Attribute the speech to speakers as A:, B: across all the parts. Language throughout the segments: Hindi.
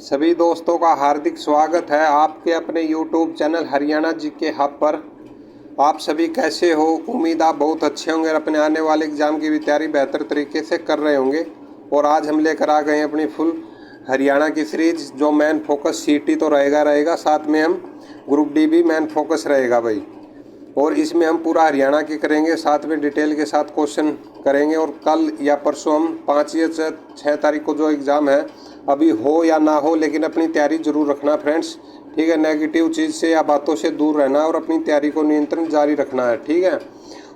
A: सभी दोस्तों का हार्दिक स्वागत है आपके अपने YouTube चैनल हरियाणा जी के हब पर। आप सभी कैसे हो? उम्मीद आप बहुत अच्छे होंगे और अपने आने वाले एग्ज़ाम की भी तैयारी बेहतर तरीके से कर रहे होंगे। और आज हम लेकर आ गए हैं अपनी फुल हरियाणा की सीरीज, जो मेन फोकस CT तो रहेगा, साथ में हम ग्रुप डी भी मेन फोकस रहेगा भाई। और इसमें हम पूरा हरियाणा की करेंगे, साथ में डिटेल के साथ क्वेश्चन करेंगे। और कल या परसों हम 5 या 6 तारीख को जो एग्ज़ाम है, अभी हो या ना हो, लेकिन अपनी तैयारी जरूर रखना फ्रेंड्स, ठीक है। नेगेटिव चीज़ से या बातों से दूर रहना और अपनी तैयारी को नियंत्रण जारी रखना है, ठीक है।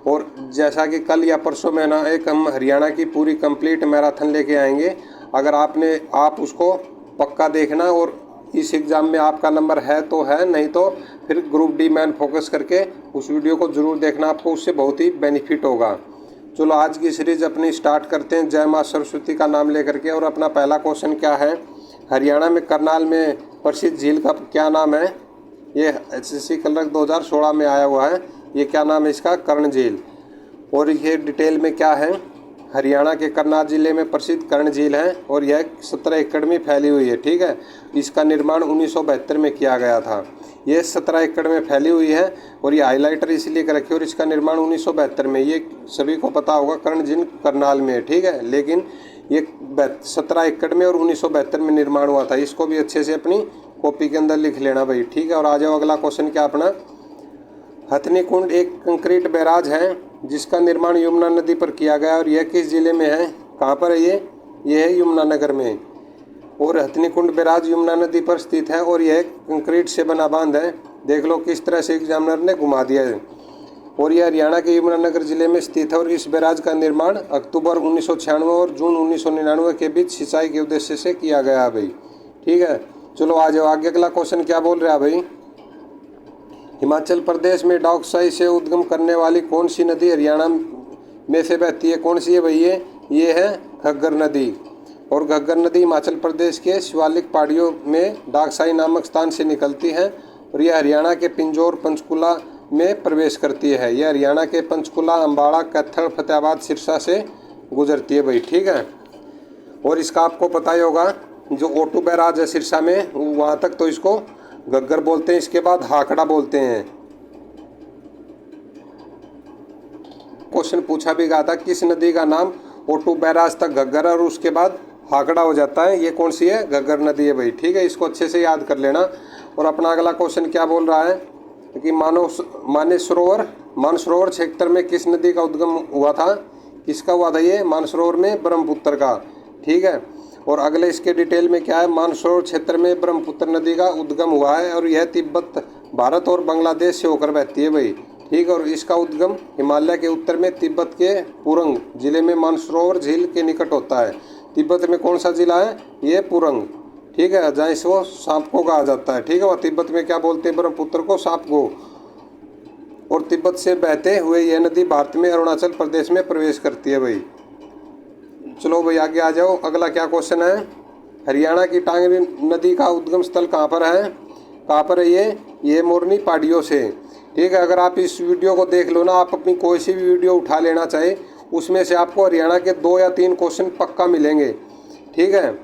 A: और जैसा कि कल या परसों में ना एक हम हरियाणा की पूरी कंप्लीट मैराथन लेके आएंगे। अगर आप उसको पक्का देखना, और इस एग्ज़ाम में आपका नंबर है तो है, नहीं तो फिर ग्रुप डी मैन फोकस करके उस वीडियो को ज़रूर देखना, आपको उससे बहुत ही बेनिफिट होगा। चलो आज की सीरीज अपनी स्टार्ट करते हैं जय माँ सरस्वती का नाम लेकर के। और अपना पहला क्वेश्चन क्या है? हरियाणा में करनाल में प्रसिद्ध झील का क्या नाम है? ये SSC क्लर्क 2016 में आया हुआ है। ये क्या नाम है इसका? कर्ण झील। और ये डिटेल में क्या है? हरियाणा के करनाल जिले में प्रसिद्ध कर्ण झील है और यह 17 एकड़ में फैली हुई है, ठीक है। इसका निर्माण 1972 में किया गया था। ये 17 एकड़ में फैली हुई है और ये हाईलाइटर इसलिए कर रखी है। और इसका निर्माण 1972 में, ये सभी को पता होगा, कर्ण झील करनाल में है, ठीक है। लेकिन ये 17 एकड़ में और 1972 में निर्माण हुआ था। इसको भी अच्छे से अपनी कॉपी के अंदर लिख लेना भाई, ठीक है। और आ जाओ अगला क्वेश्चन क्या अपना। हथनी कुंड एक कंक्रीट बैराज है जिसका निर्माण यमुना नदी पर किया गया और यह किस जिले में है? कहाँ पर है ये है यमुनानगर में। और हथनी कुंड बैराज यमुना नदी पर स्थित है और यह कंक्रीट से बना बांध है। देख लो किस तरह से एग्जामिनर ने घुमा दिया है। और यह हरियाणा के यमुनानगर जिले में स्थित है और इस बैराज का निर्माण अक्टूबर 1996 और जून 1999 के बीच सिंचाई के उद्देश्य से किया गया है भाई, ठीक है। चलो आ जाओ आगे। अगला क्वेश्चन क्या बोल रहा है भाई। हिमाचल प्रदेश में डॉक्साई से उद्गम करने वाली कौन सी नदी हरियाणा में से बहती है? कौन सी है भाई? ये है घग्गर नदी। और घग्गर नदी हिमाचल प्रदेश के शिवालिक पहाड़ियों में डाकसाई नामक स्थान से निकलती है और यह हरियाणा के पिंजौर पंचकुला में प्रवेश करती है। यह हरियाणा के पंचकुला, अम्बाड़ा, कैथल, फतेहाबाद, सिरसा से गुजरती है भाई, ठीक है। और इसका आपको पता ही होगा, जो ओटू बैराज है सिरसा में, वहाँ तक तो इसको घग्गर बोलते हैं, इसके बाद हाकड़ा बोलते हैं। क्वेश्चन पूछा भी गया था किस नदी का नाम ओटू बैराज तक घग्गर और उसके बाद हाकड़ा हो जाता है? ये कौन सी है? घग्गर नदी है भाई, ठीक है। इसको अच्छे से याद कर लेना। और अपना अगला क्वेश्चन क्या बोल रहा है कि मानसरोवर क्षेत्र में किस नदी का उद्गम हुआ था? किसका हुआ था ये? मानसरोवर में ब्रह्मपुत्र का, ठीक है। और अगले इसके डिटेल में क्या है? मानसरोवर क्षेत्र में ब्रह्मपुत्र नदी का उद्गम हुआ है और यह तिब्बत, भारत और बांग्लादेश से होकर बहती है भाई, ठीक है। और इसका उद्गम हिमालय के उत्तर में तिब्बत के पुरंग जिले में मानसरोवर झील के निकट होता है। तिब्बत में कौन सा जिला है? ये पुरंग, ठीक है, जहाँ इसको सांपको कहा जाता है, ठीक है। और तिब्बत में क्या बोलते हैं ब्रह्मपुत्र को? सांपको। और तिब्बत से बहते हुए यह नदी भारत में अरुणाचल प्रदेश में प्रवेश करती है भाई। चलो भाई आगे आ जाओ। अगला क्या क्वेश्चन है? हरियाणा की टांगरी नदी का उद्गम स्थल कहाँ पर है? कहाँ पर है ये मोरनी पहाड़ियों से, ठीक है। अगर आप इस वीडियो को देख लो ना, आप अपनी कोई सी भी वीडियो उठा लेना चाहे, उसमें से आपको हरियाणा के 2 या 3 क्वेश्चन पक्का मिलेंगे, ठीक है।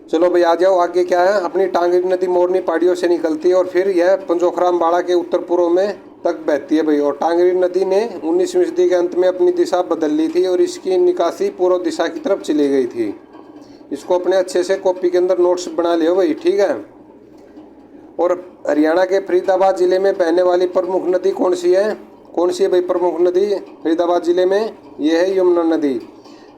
A: चलो भाई आ जाओ आगे क्या है। अपनी टांगरी नदी मोरनी पहाड़ियों से निकलती है और फिर यह पंजोखरा, अम्बाड़ा के उत्तर पूर्व में तक बहती है भाई। और टांगरी नदी ने 19वीं सदी के अंत में अपनी दिशा बदल ली थी और इसकी निकासी पूर्व दिशा की तरफ चली गई थी। इसको अपने अच्छे से कॉपी के अंदर नोट्स बना लियो भाई, ठीक है। और हरियाणा के फरीदाबाद जिले में बहने वाली प्रमुख नदी कौन सी है? कौन सी है भाई प्रमुख नदी फरीदाबाद जिले में? ये है यमुना नदी।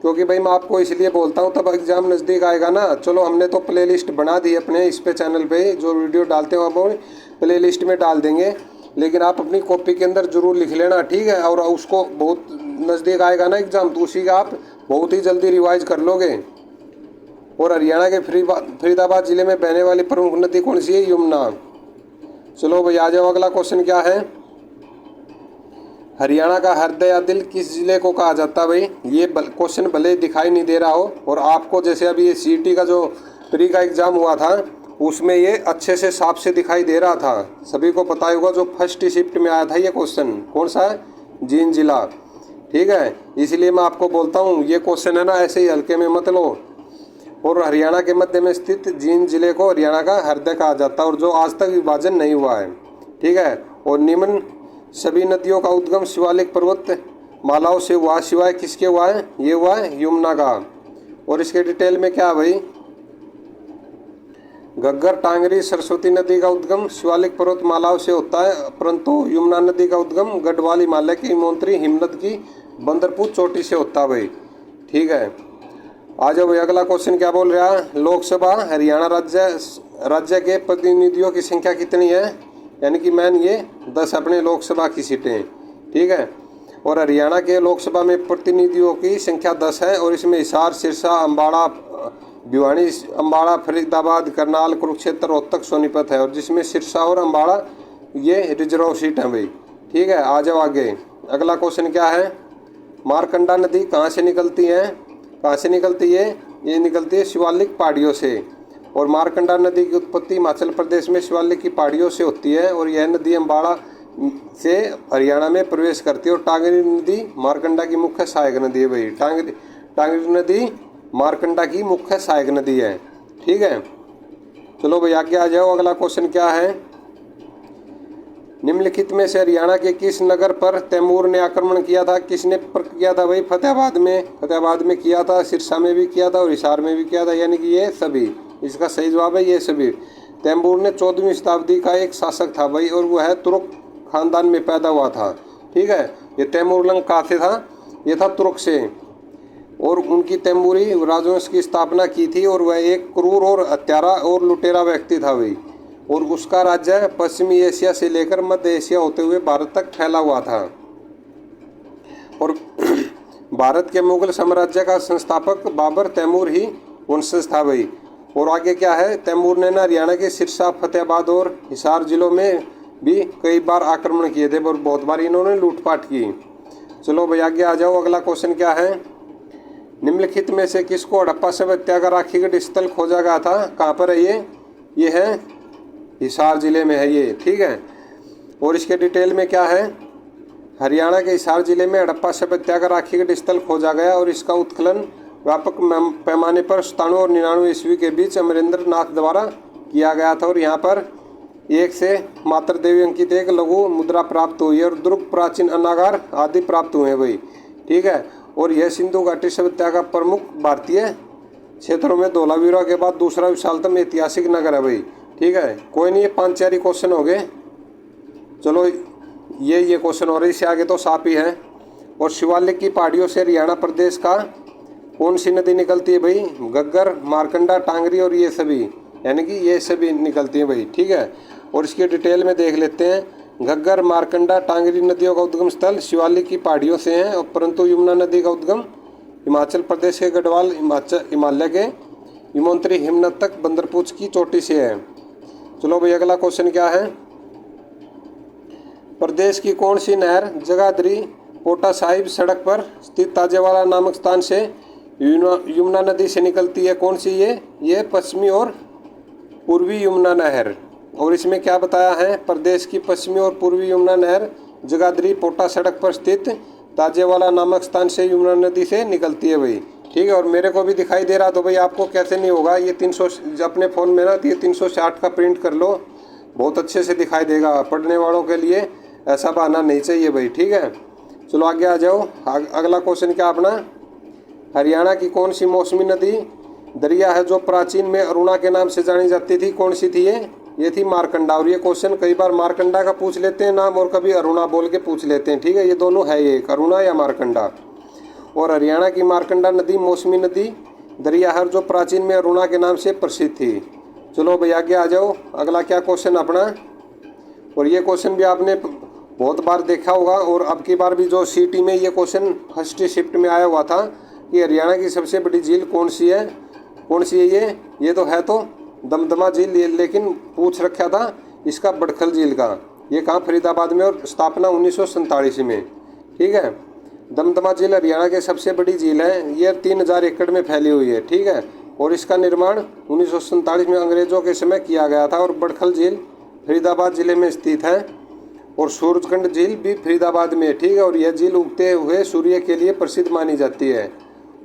A: क्योंकि भाई मैं आपको इसलिए बोलता हूँ, तब एग्जाम नज़दीक आएगा ना। चलो हमने तो प्लेलिस्ट बना दी अपने इस पे चैनल पे, जो वीडियो डालते हो आप प्लेलिस्ट में डाल देंगे, लेकिन आप अपनी कॉपी के अंदर जरूर लिख लेना, ठीक है। और उसको बहुत नज़दीक आएगा ना एग्जाम, तो उसी का आप बहुत ही जल्दी रिवाइज कर लोगे। और हरियाणा के फरीदाबाद जिले में बहने वाली प्रमुख नदी कौन सी है? यमुना। चलो भाई आ जाओ अगला क्वेश्चन क्या है। हरियाणा का हृदय या दिल किस जिले को कहा जाता है भाई? ये क्वेश्चन भले दिखाई नहीं दे रहा हो, और आपको जैसे अभी ये CT का जो प्री का एग्ज़ाम हुआ था, उसमें ये अच्छे से साफ से दिखाई दे रहा था। सभी को पता होगा जो फर्स्ट शिफ्ट में आया था ये क्वेश्चन, कौन सा है? जींद जिला, ठीक है। इसलिए मैं आपको बोलता हूँ ये क्वेश्चन है ना, ऐसे ही हल्के में मत लो। और हरियाणा के मध्य में स्थित जींद जिले को हरियाणा का हृदय कहा जाता है और जो आज तक विभाजन नहीं हुआ है। ठीक है। और निम्न सभी नदियों का उद्गम शिवालिक पर्वत मालाओं से हुआ, सिवाय किसके हुआ है? ये हुआ है यमुना का। और इसके डिटेल में क्या है भाई? घग्गर, टांगरी, सरस्वती नदी का उद्गम शिवालिक पर्वतमालाओं से होता है, परंतु यमुना नदी का उद्गम गढ़वाल हिमालय की हिमोन्त्री हिमनद की बंदरपुर चोटी से होता है भाई। ठीक है। आ जाओ भाई, अगला क्वेश्चन क्या बोल रहा है? लोकसभा हरियाणा राज्य के प्रतिनिधियों की संख्या कितनी है? यानी कि मैन ये 10 अपने लोकसभा की सीटें। ठीक है। और हरियाणा के लोकसभा में प्रतिनिधियों की संख्या 10 है और इसमें हिसार, सिरसा, अम्बाड़ा, भिवानी, अम्बाड़ा, फरीदाबाद, करनाल, कुरुक्षेत्र, रोहतक, सोनीपत है। और जिसमें सिरसा और अम्बाड़ा ये रिजर्व सीट है भाई। ठीक है। आ जाओ आगे। अगला क्वेश्चन क्या है? मारकंडा नदी कहाँ से निकलती है? कहाँ से निकलती है? ये निकलती है शिवालिक पहाड़ियों से। और मारकंडा नदी की उत्पत्ति हिमाचल प्रदेश में शिवालिक की पहाड़ियों से होती है और यह नदी अम्बाड़ा से हरियाणा में प्रवेश करती है। और टांगरी नदी मारकंडा की मुख्य सहायक नदी है भाई। टांगरी नदी मारकंडा की मुख्य सहायक नदी है। ठीक है। चलो भाई आगे आ जाओ। अगला क्वेश्चन क्या है? निम्नलिखित में से हरियाणा के किस नगर पर तैमूर ने आक्रमण किया था? किसने किया था भाई? फतेहाबाद में किया था, सिरसा में भी किया था और हिसार में भी किया था। यानी कि ये सभी, इसका सही जवाब है ये सभी। तैमूर ने 14वीं शताब्दी का एक शासक था भाई और वह तुर्क खानदान में पैदा हुआ था। ठीक है। ये तैमूरलंग कहाँ से था? ये था तुर्क से। और उनकी तैमूरी राजवंश की स्थापना की थी और वह एक क्रूर और हत्यारा और लुटेरा व्यक्ति था भाई। और उसका राज्य पश्चिमी एशिया से लेकर मध्य एशिया होते हुए भारत तक फैला हुआ था। और भारत के मुगल साम्राज्य का संस्थापक बाबर तैमूर ही वंशज था भाई। और आगे क्या है? तैमूर ने ना हरियाणा के सिरसा, फतेहाबाद और हिसार जिलों में भी कई बार आक्रमण किए थे और बहुत बार इन्होंने लूटपाट की। चलो भाई आगे आ जाओ। अगला क्वेश्चन क्या है? निम्नलिखित में से किसको हड़प्पा सभ्यता का राखीगढ़ स्थल खोजा गया था? कहाँ पर है ये? ये है हिसार जिले में है ये। ठीक है। और इसके डिटेल में क्या है? हरियाणा के हिसार जिले में हड़प्पा सभ्यता का राखीगढ़ स्थल खोजा गया और इसका उत्खनन व्यापक पैमाने पर 97 और 99 ईस्वी के बीच अमरेंद्र नाथ द्वारा किया गया था। और यहाँ पर एक से मात्र देवी अंकित एक लघु मुद्रा प्राप्त हुई है और दुर्ग, प्राचीन अनागार आदि प्राप्त हुए हैं भाई। ठीक है। और यह सिंधु घाटी सभ्यता का प्रमुख भारतीय क्षेत्रों में धोलावीरा के बाद दूसरा विशालतम ऐतिहासिक नगर है भाई। ठीक है। कोई नहीं, ये 5-4 क्वेश्चन हो गए। चलो ये क्वेश्चन हो रहे, इससे आगे तो साफ ही है। और शिवालिक की पहाड़ियों से हरियाणा प्रदेश का कौन सी नदी निकलती है भाई? घग्गर, मारकंडा, टांगरी और ये सभी, यानी कि ये सभी निकलती हैं भाई। ठीक है। और इसकी डिटेल में देख लेते हैं। घग्गर, मारकंडा, टांगरी नदियों का उद्गम स्थल शिवालिक की पहाड़ियों से है और परंतु यमुना नदी का उद्गम हिमाचल प्रदेश के गढ़वाल हिमालय के हिमोन्त्री हिमनद तक बंदरपुर की चोटी से है। चलो भाई अगला क्वेश्चन क्या है? प्रदेश की कौन सी नहर जगाधरी पोटा साहिब सड़क पर स्थित ताजेवाला नामक स्थान से यमुना नदी से निकलती है? कौन सी ये पश्चिमी और पूर्वी यमुना नहर। और इसमें क्या बताया है? प्रदेश की पश्चिमी और पूर्वी यमुना नहर जगाधरी पोटा सड़क पर स्थित ताजेवाला नामक स्थान से यमुना नदी से निकलती है भाई। ठीक है। और मेरे को भी दिखाई दे रहा, तो भाई आपको कैसे नहीं होगा? ये 300 अपने फ़ोन में ना ये 360 का प्रिंट कर लो, बहुत अच्छे से दिखाई देगा। पढ़ने वालों के लिए ऐसा बहाना नहीं चाहिए भाई। ठीक है। चलो आगे आ जाओ। अगला क्वेश्चन क्या अपना? हरियाणा की कौन सी मौसमी नदी दरिया है जो प्राचीन में अरुणा के नाम से जानी जाती थी? कौन सी थी ये थी मारकंडा। और ये क्वेश्चन कई बार मारकंडा का पूछ लेते हैं नाम और कभी अरुणा बोल के पूछ लेते हैं। ठीक है। ये दोनों है, ये अरुणा या मारकंडा। और हरियाणा की मारकंडा नदी मौसमी नदी दरिया है जो प्राचीन में अरुणा के नाम से प्रसिद्ध थी। चलो भाई आगे आ जाओ। अगला क्या क्वेश्चन अपना? और ये क्वेश्चन भी आपने बहुत बार देखा होगा और अब की बार भी जो सीटी में ये क्वेश्चन फर्स्ट शिफ्ट में आया हुआ था कि हरियाणा की सबसे बड़ी झील कौन सी है? कौन सी है ये तो है तो दमदमा झील, लेकिन पूछ रखा था इसका बड़खल झील का। ये कहाँ? फरीदाबाद में और स्थापना 1947 में। ठीक है। दमदमा झील हरियाणा के सबसे बड़ी झील है। ये 3000 एकड़ में फैली हुई है। ठीक है। और इसका निर्माण 1947 में अंग्रेजों के समय किया गया था। और बड़खल झील फरीदाबाद जिले में स्थित है और सूरजकुंड झील भी फरीदाबाद में है। ठीक है। और यह झील उगते हुए सूर्य के लिए प्रसिद्ध मानी जाती है।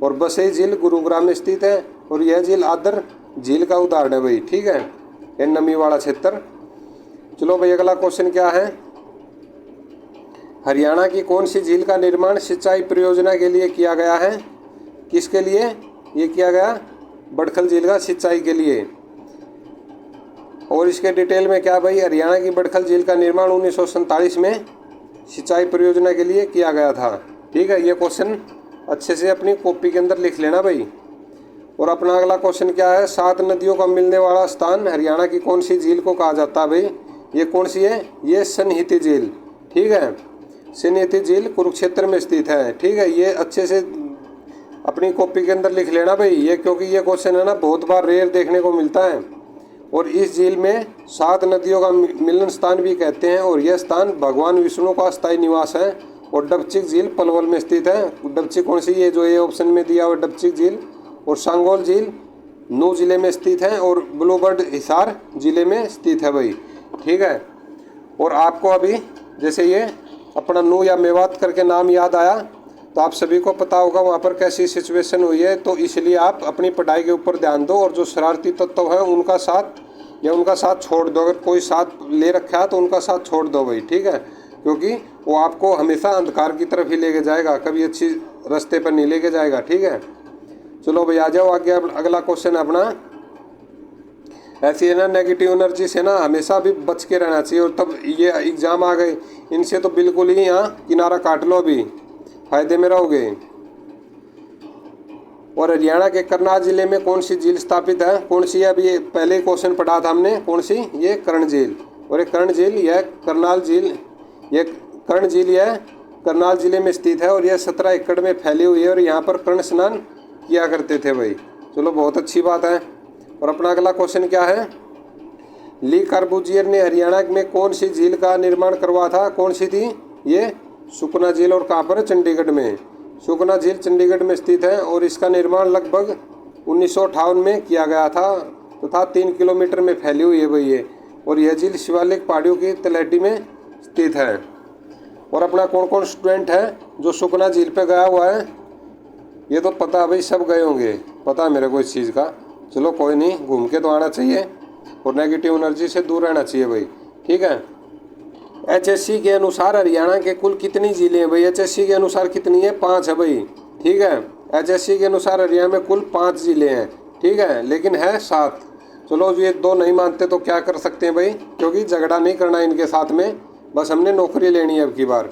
A: और बसई झील गुरुग्राम में स्थित है और यह झील आदर झील का उदाहरण है भाई। ठीक है, ये नमी वाला क्षेत्र। चलो भाई अगला क्वेश्चन क्या है, हरियाणा की कौन सी झील का निर्माण सिंचाई परियोजना के लिए किया गया है? किसके लिए ये किया गया? बड़खल झील का सिंचाई के लिए। और इसके डिटेल में क्या भाई, हरियाणा की बड़खल झील का निर्माण 1947 में सिंचाई परियोजना के लिए किया गया था। ठीक है, ये क्वेश्चन अच्छे से अपनी कॉपी के अंदर लिख लेना भाई। और अपना अगला क्वेश्चन क्या है, 7 नदियों का मिलने वाला स्थान हरियाणा की कौन सी झील को कहा जाता है भाई? ये कौन सी है? ये सनहिती झील। ठीक है, सनहिती झील कुरुक्षेत्र में स्थित है। ठीक है, ये अच्छे से अपनी कॉपी के अंदर लिख लेना भाई ये, क्योंकि ये क्वेश्चन है ना बहुत बार रेयर देखने को मिलता है। और इस झील में 7 नदियों का मिलन स्थान भी कहते हैं और यह स्थान भगवान विष्णु का स्थायी निवास है। और डबचिक झील पलवल में स्थित है। डबचिक कौन सी है? जो ये ऑप्शन में दिया हुआ डबचिक झील। और सांगोल झील नू जिले में स्थित है और ब्लूबर्ड हिसार जिले में स्थित है भाई। ठीक है, और आपको अभी जैसे ये अपना नू या मेवात करके नाम याद आया तो आप सभी को पता होगा वहाँ पर कैसी सिचुएशन हुई है, तो इसलिए आप अपनी पढ़ाई के ऊपर ध्यान दो और जो शरारती तत्व है उनका साथ या उनका साथ छोड़ दो। अगर कोई साथ ले रखा है तो उनका साथ छोड़ दो भाई। ठीक है, क्योंकि वो आपको हमेशा अंधकार की तरफ ही लेके जाएगा, कभी अच्छी रास्ते पर नहीं लेके जाएगा। ठीक है, चलो भाई आ जाओ आगे। अगला क्वेश्चन अपना ऐसी है ना, नेगेटिव एनर्जी से ना हमेशा भी बच के रहना चाहिए। और तब ये एग्जाम आ गए, इनसे तो बिल्कुल ही यहाँ किनारा काट लो, अभी फायदे में रहोगे। और हरियाणा के करनाल जिले में कौन सी झील स्थापित है? कौन सी है? अभी ये पहले क्वेश्चन पढ़ा था हमने, कौन सी? ये कर्ण झील। और ये कर्ण झील यह करनाल झील, ये कर्ण झील यह करनाल जिले में स्थित है और यह 17 एकड़ में फैली हुई है और यहाँ पर कर्ण स्नान किया करते थे भाई। चलो बहुत अच्छी बात है। और अपना अगला क्वेश्चन क्या है, ली कार्बूजियर ने हरियाणा में कौन सी झील का निर्माण करवाया था? कौन सी थी? ये सुकना झील। और कहाँ पर है? चंडीगढ़ में। सुकना झील चंडीगढ़ में स्थित है और इसका निर्माण लगभग 1958 में किया गया था तथा 3 किलोमीटर में फैली हुई है भाई ये। और यह झील शिवालिक पहाड़ियों की तलहटी में स्थित है। और अपना कौन कौन स्टूडेंट है जो सुकना झील पे गया हुआ है? ये तो पता है भाई, सब गए होंगे, पता है मेरे को इस चीज़ का। चलो कोई नहीं, घूम के तो आना चाहिए और नेगेटिव एनर्जी से दूर रहना चाहिए भाई। ठीक है, HSC के अनुसार हरियाणा के कुल कितनी झीलें हैं भाई? HSC के अनुसार कितनी है? 5 है भाई। ठीक है, HSC के अनुसार हरियाणा में कुल 5 जिले हैं। ठीक है, लेकिन है 7। चलो ये 2 नहीं मानते तो क्या कर सकते हैं भाई, क्योंकि झगड़ा नहीं करना इनके साथ में, बस हमने नौकरी लेनी है अब की बार।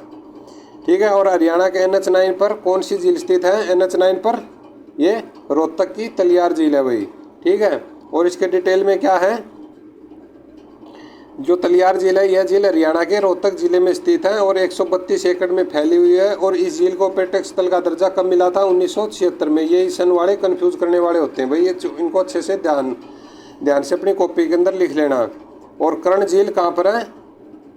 A: ठीक है, और हरियाणा के NH9 पर कौन सी झील स्थित है? NH9 पर ये रोहतक की तलियार झील है भाई। ठीक है, और इसके डिटेल में क्या है, जो तलियार झील है यह झील हरियाणा के रोहतक जिले में स्थित है और 132 एकड़ में फैली हुई है। और इस झील को पर्यटक स्थल का दर्जा कब मिला था? 1976 में। ये सन वाले कंफ्यूज करने वाले होते हैं भाई, ये इनको अच्छे से ध्यान से अपनी कॉपी के अंदर लिख लेना। और कर्ण झील कहाँ पर है?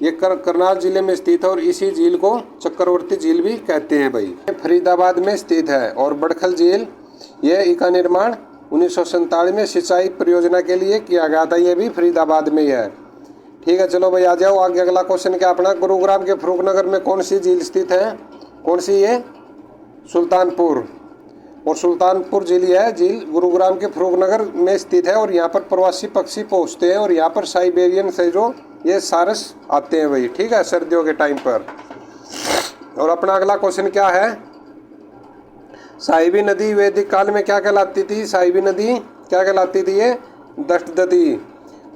A: ये करनाल जिले में स्थित है और इसी झील को चक्रवर्ती झील भी कहते हैं भाई। फरीदाबाद में स्थित है। और बड़खल झील इसका निर्माण 1947 में सिंचाई परियोजना के लिए किया गया था, ये भी फरीदाबाद में ही है। ठीक है, चलो भाई आ जाओ आगे। अगला क्वेश्चन क्या अपना, गुरुग्राम के फरूखनगर में कौन सी झील स्थित है? कौन सी? ये सुल्तानपुर। और सुल्तानपुर झील है झील गुरुग्राम के फरूखनगर में स्थित है और यहाँ पर प्रवासी पक्षी पहुँचते हैं और यहाँ पर साइबेरियन सैरो ये सारस आते हैं भाई। ठीक है, सर्दियों के टाइम पर। और अपना अगला क्वेश्चन क्या है, साहिबी नदी वैदिक काल में क्या कहलाती थी? साहिबी नदी क्या कहलाती थी? ये दष्टदती।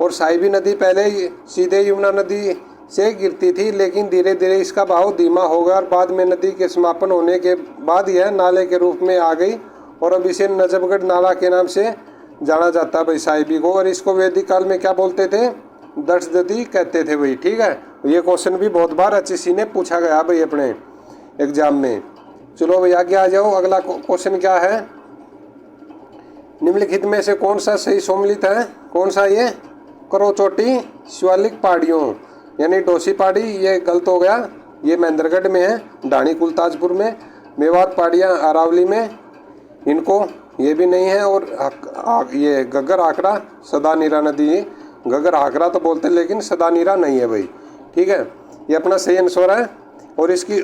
A: और साहिबी नदी पहले सीधे यमुना नदी से गिरती थी, लेकिन धीरे धीरे इसका बहाव धीमा हो गया और बाद में नदी के समापन होने के बाद यह नाले के रूप में आ गई और अब इसे नजफगढ़ नाला के नाम से जाना जाता है भाई साहिबी को। और इसको वैदिक काल में क्या बोलते थे? दष्टदती कहते थे भाई। ठीक है, ये क्वेश्चन भी बहुत बार HSC ने पूछा गया भाई अपने एग्जाम में। चलो भाई आगे आ जाओ। अगला क्वेश्चन क्या है, निम्नलिखित में से कौन सा सही सम्मिलित है? कौन सा? ये करोचोटी शिवालिक पहाड़ियों यानी डोसी पहाड़ी, ये गलत हो गया, ये महेंद्रगढ़ में है, ढाणी कुलताजपुर में। मेवात पहाड़ियाँ अरावली में, इनको ये भी नहीं है। और ये गगर आकड़ा सदानीरा नदी, गगर आकड़ा तो बोलते हैं लेकिन सदानीरा नहीं है भाई। ठीक है, ये अपना सही आंसर है। और इसकी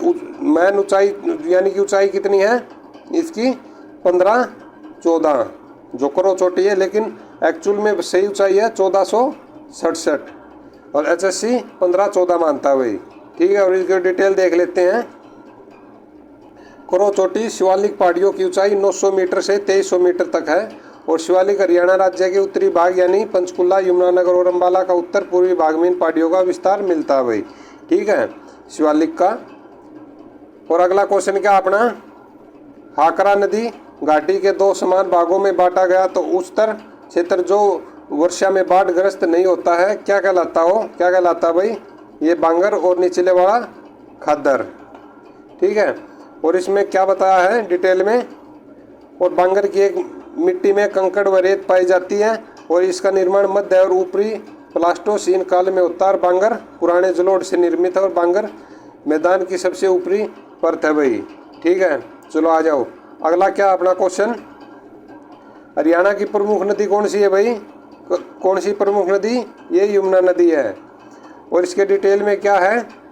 A: मैन ऊंचाई यानी कि ऊंचाई कितनी है इसकी? 1514 जो करो चोटी है, लेकिन एक्चुअल में सही ऊंचाई है 1467 और HSC 1514 मानता है भाई। ठीक है, और इसकी डिटेल देख लेते हैं। करो चोटी शिवालिक पहाड़ियों की ऊंचाई 900 मीटर से 2300 मीटर तक है और शिवालिक हरियाणा राज्य के उत्तरी भाग यानी पंचकुला, यमुनानगर और अम्बाला का उत्तर पूर्वी भाग में इन पहाड़ियों का विस्तार मिलता है भाई। ठीक है, शिवालिक का। और अगला क्वेश्चन क्या अपना, हाकरा नदी घाटी के 2 समान भागों में बांटा गया तो उच्चतर क्षेत्र जो वर्षा में बाढ़ ग्रस्त नहीं होता है क्या कहलाता हो? क्या कहलाता है भाई? ये बांगर और निचले वाला खद्दर। ठीक है, और इसमें क्या बताया है डिटेल में। और बांगर की एक मिट्टी में कंकड़ व रेत पाई जाती है और इसका निर्माण मध्य और ऊपरी प्लास्टोसीन काल में होता है। बांगर पुराने जलोढ़ से निर्मित है और बांगर मैदान की सबसे ऊपरी परत है भाई। ठीक है, चलो आ जाओ अगला क्या अपना क्वेश्चन, हरियाणा की प्रमुख नदी कौन सी है भाई? कौन सी प्रमुख नदी? ये यमुना नदी है। और इसके डिटेल में क्या है,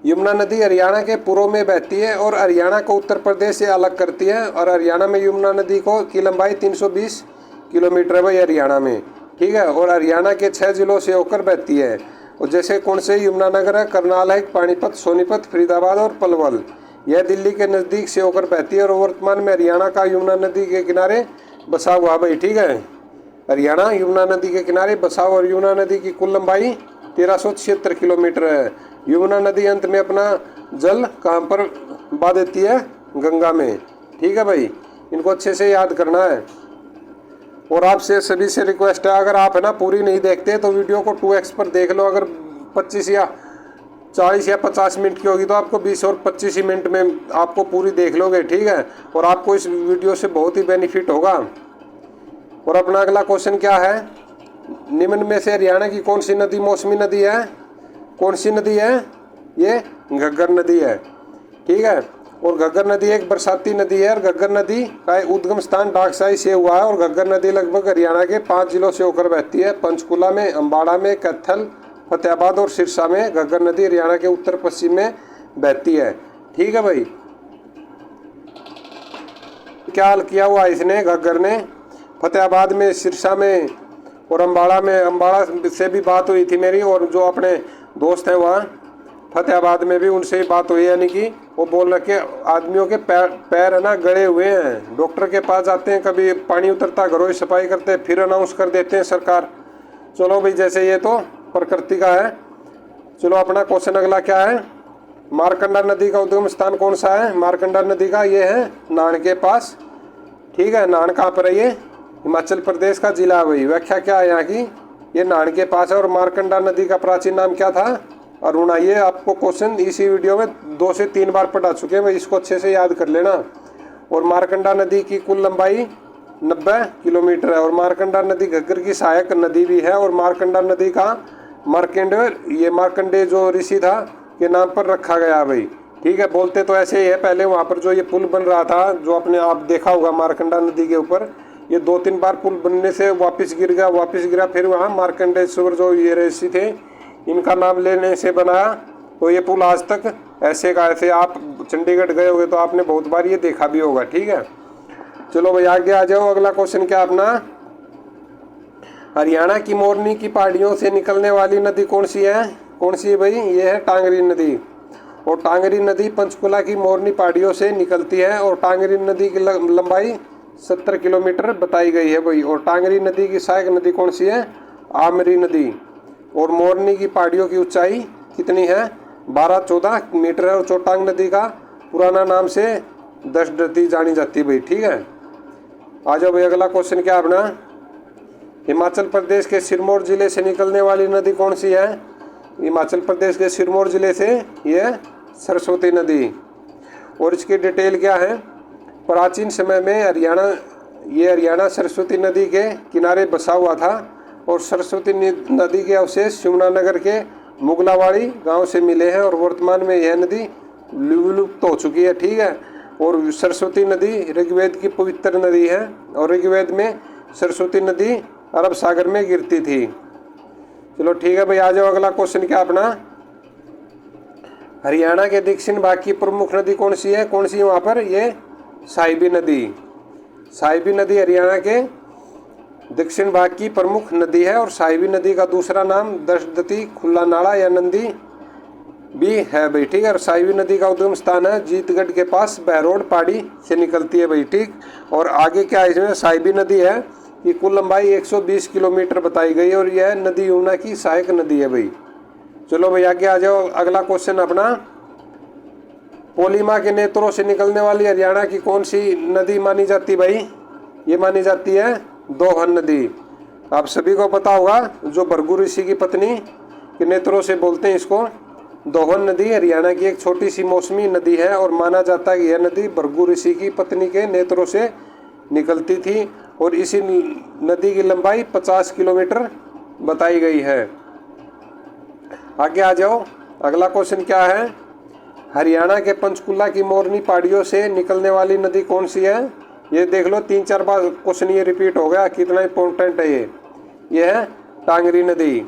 A: यमुना नदी हरियाणा के पूर्व में बहती है और हरियाणा को उत्तर प्रदेश से अलग करती है और हरियाणा में यमुना नदी की लंबाई 320 किलोमीटर है भाई हरियाणा में। ठीक है, और हरियाणा के 6 जिलों से होकर बहती है और जैसे कौन से, यमुनानगर है, करनाल है, पानीपत, सोनीपत, फरीदाबाद और पलवल। यह दिल्ली के नज़दीक से होकर बहती है और वर्तमान में हरियाणा का यमुना नदी के किनारे बसा हुआ भाई। ठीक है, हरियाणा यमुना नदी के किनारे बसा हुआ और यमुना नदी की कुल लंबाई 1376 किलोमीटर है। यमुना नदी अंत में अपना जल कहाँ पर बहा देती है? गंगा में। ठीक है भाई, इनको अच्छे से याद करना है। और आपसे सभी से रिक्वेस्ट है, अगर आप है ना पूरी नहीं देखते तो वीडियो को 2x पर देख लो। अगर 25 या 40 या 50 मिनट की होगी तो आपको 20 और 25 मिनट में आपको पूरी देख लोगे। ठीक है, और आपको इस वीडियो से बहुत ही बेनिफिट होगा। और अपना अगला क्वेश्चन क्या है, निम्न में से हरियाणा की कौन सी नदी मौसमी नदी है? कौन सी नदी है? ये घग्गर नदी है। ठीक है, और घग्गर नदी एक बरसाती नदी है और घग्गर नदी का उद्गम स्थान डाकसाई से हुआ है और घग्गर नदी लगभग हरियाणा के 5 जिलों से होकर बहती है। पंचकुला में, अम्बाड़ा में, कैथल, फतेहाबाद और सिरसा में घग्गर नदी हरियाणा के उत्तर पश्चिम में बहती है। ठीक है भाई, क्या हल किया हुआ इसने, घग्गर ने? फतेहाबाद में, सिरसा में और अम्बाड़ा में। अम्बाड़ा से भी बात हुई थी मेरी और जो अपने दोस्त हैं वहाँ फतेहाबाद में भी उनसे ही बात हुई, यानी कि वो बोल रहे कि आदमियों के पैर है ना गड़े हुए हैं, डॉक्टर के पास जाते हैं, कभी पानी उतरता घरों की सफाई करते हैं, फिर अनाउंस कर देते हैं सरकार। चलो भाई, जैसे ये तो प्रकृति का है। चलो अपना क्वेश्चन अगला क्या है, मारकंडा नदी का उद्गम स्थान कौन सा है? मारकंडा नदी का ये है नान के पास। ठीक है, नान कहाँ पर है? ये हिमाचल प्रदेश का जिला है भाई। व्याख्या क्या है यहाँ की, ये नान के पास है। और मारकंडा नदी का प्राचीन नाम क्या था? अरुणा। ये आपको क्वेश्चन इसी वीडियो में 2 से 3 बार पढ़ा चुके हैं भाई, इसको अच्छे से याद कर लेना। और मारकंडा नदी की कुल लंबाई 90 किलोमीटर है और मारकंडा नदी घग्गर की सहायक नदी भी है। और मारकंडा नदी का मार्कंडेय जो ऋषि था के नाम पर रखा गया भाई। ठीक है, बोलते तो ऐसे ही है, पहले वहाँ पर जो ये पुल बन रहा था जो अपने आप देखा होगा मारकंडा नदी के ऊपर, ये 2-3 बार पुल बनने से वापस गिरा, फिर वहाँ मार्कंडेश्वर जो ये ऋषि थे इनका नाम लेने से बनाया। तो ये पुल आज तक ऐसे का ऐसे, आप चंडीगढ़ गए होगे तो आपने बहुत बार ये देखा भी होगा। ठीक है, चलो भाई आगे आ जाओ। अगला क्वेश्चन क्या अपना, हरियाणा की मोरनी की पहाड़ियों से निकलने वाली नदी कौन सी है? कौन सी है भाई? ये है टांगरी नदी। और टांगरी नदी पंचकुला की मोरनी पहाड़ियों से निकलती है और टांगरी नदी की लंबाई 70 किलोमीटर बताई गई है भाई। और टांगरी नदी की सहायक नदी कौन सी है? आमरी नदी। और मोरनी की पहाड़ियों की ऊंचाई कितनी है? 12-14 मीटर है। और चोटांग नदी का पुराना नाम से दशदती जानी जाती है भाई। ठीक है, आ जाओ भाई अगला क्वेश्चन क्या अपना, हिमाचल प्रदेश के सिरमौर जिले से निकलने वाली नदी कौन सी है? हिमाचल प्रदेश के सिरमौर जिले से ये सरस्वती नदी। और इसकी डिटेल क्या है, प्राचीन समय में हरियाणा सरस्वती नदी के किनारे बसा हुआ था और सरस्वती नदी के अवशेष यमुनानगर के मुगलावाड़ी गांव से मिले हैं और वर्तमान में यह नदी विलुप्त हो चुकी है। ठीक है, और सरस्वती नदी ऋग्वेद की पवित्र नदी है और ऋग्वेद में सरस्वती नदी अरब सागर में गिरती थी। चलो ठीक है भाई, आ जाओ अगला क्वेश्चन क्या अपना, हरियाणा के दक्षिण भाग की प्रमुख नदी कौन सी है? कौन सी है वहाँ पर? ये साहिबी नदी। साहिबी नदी हरियाणा के दक्षिण भाग की प्रमुख नदी है और साहिबी नदी का दूसरा नाम दशदती, खुला नाला या नंदी भी है भाई। ठीक है, और साहिबी नदी का उद्गम स्थान है जीतगढ़ के पास, बहरोड पहाड़ी से निकलती है भाई। ठीक, और आगे क्या है इसमें, साहिबी नदी है कि कुल लंबाई 120 किलोमीटर बताई गई और यह नदी यमुना की सहायक नदी है भाई। चलो भाई आगे आ जाओ। अगला क्वेश्चन अपना, पोलीमा के नेत्रों से निकलने वाली हरियाणा की कौन सी नदी मानी जाती भाई? ये मानी जाती है दोहन नदी। आप सभी को पता होगा, जो भृगु ऋषि की पत्नी के नेत्रों से बोलते हैं इसको। दोहन नदी हरियाणा की एक छोटी सी मौसमी नदी है और माना जाता है कि यह नदी भृगु ऋषि की पत्नी के नेत्रों से निकलती थी और इसी नदी की लंबाई 50 किलोमीटर बताई गई है। आगे आ जाओ। अगला क्वेश्चन क्या है, हरियाणा के पंचकुला की मोरनी पहाड़ियों से निकलने वाली नदी कौन सी है? ये देख लो, 3-4 बार क्वेश्चन ये रिपीट हो गया, कितना इंपॉर्टेंट है ये है टांगरी नदी।